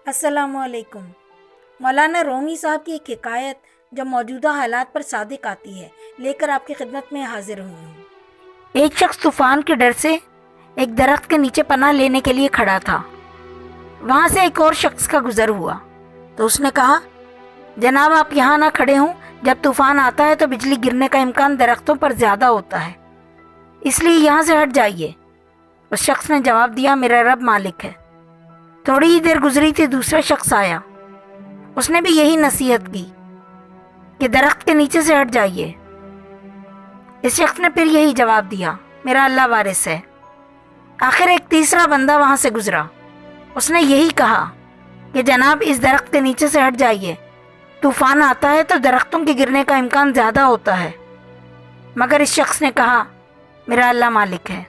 अस्सलाम वालेकुम। मौलाना रूमी साहब की एक हिकायत जो मौजूदा हालात पर सादिक आती है लेकर आपकी खिदमत में हाजिर हुई हूँ। एक शख्स तूफान के डर से एक दरख्त के नीचे पनाह लेने के लिए खड़ा था। वहाँ से एक और शख्स का गुजर हुआ तो उसने कहा, जनाब आप यहाँ ना खड़े हों, जब तूफान आता है तो बिजली गिरने का इम्कान दरख्तों पर ज़्यादा होता है, इसलिए यहाँ से हट जाइए। उस शख्स ने जवाब दिया, मेरा रब मालिक है। थोड़ी ही देर गुजरी थी, दूसरा शख्स आया। उसने भी यही नसीहत की कि दरख्त के नीचे से हट जाइए। इस शख्स ने फिर यही जवाब दिया, मेरा अल्लाह वारिस है। आखिर एक तीसरा बंदा वहां से गुजरा। उसने यही कहा कि जनाब इस दरख्त के नीचे से हट जाइए, तूफान आता है तो दरख्तों के गिरने का इम्कान ज़्यादा होता है। मगर इस शख्स ने कहा, मेरा अल्लाह मालिक है।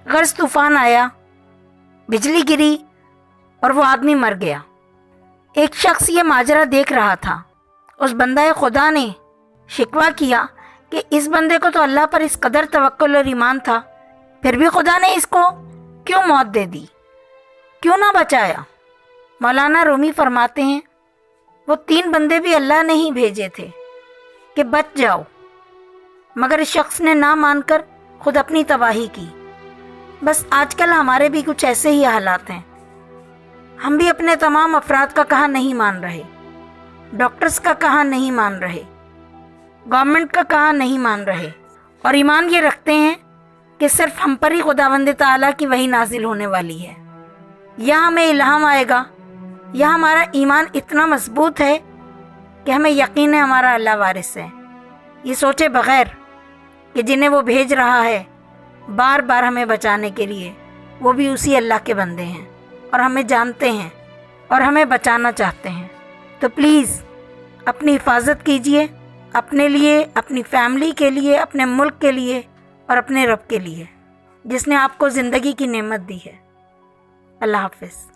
गर्ज तूफान आया, बिजली गिरी और वो आदमी मर गया। एक शख्स ये माजरा देख रहा था। उस बंदा खुदा ने शिकवा किया कि इस बंदे को तो अल्लाह पर इस कदर तवक्कुल और ईमान था, फिर भी खुदा ने इसको क्यों मौत दे दी, क्यों ना बचाया। मौलाना रूमी फरमाते हैं, वो 3 बंदे भी अल्लाह ने ही भेजे थे कि बच जाओ, मगर इस शख्स ने ना मानकर खुद अपनी तबाही की। बस आजकल हमारे भी कुछ ऐसे ही हालात हैं। हम भी अपने तमाम अफराद का कहा नहीं मान रहे, डॉक्टर्स का कहा नहीं मान रहे, गवर्नमेंट का कहा नहीं मान रहे, और ईमान ये रखते हैं कि सिर्फ हम पर ही खुदावंद ताला की वही नाजिल होने वाली है, या हमें इल्हाम आएगा, या हमारा ईमान इतना मजबूत है कि हमें यकीन है हमारा अल्लाह वारिस है। ये सोचे बग़ैर कि जिन्हें वो भेज रहा है बार बार हमें बचाने के लिए, वो भी उसी अल्लाह के बंदे हैं और हमें जानते हैं और हमें बचाना चाहते हैं। तो प्लीज़ अपनी हिफाजत कीजिए, अपने लिए, अपनी फैमिली के लिए, अपने मुल्क के लिए और अपने रब के लिए जिसने आपको ज़िंदगी की नेमत दी है। अल्लाह हाफ़िज़।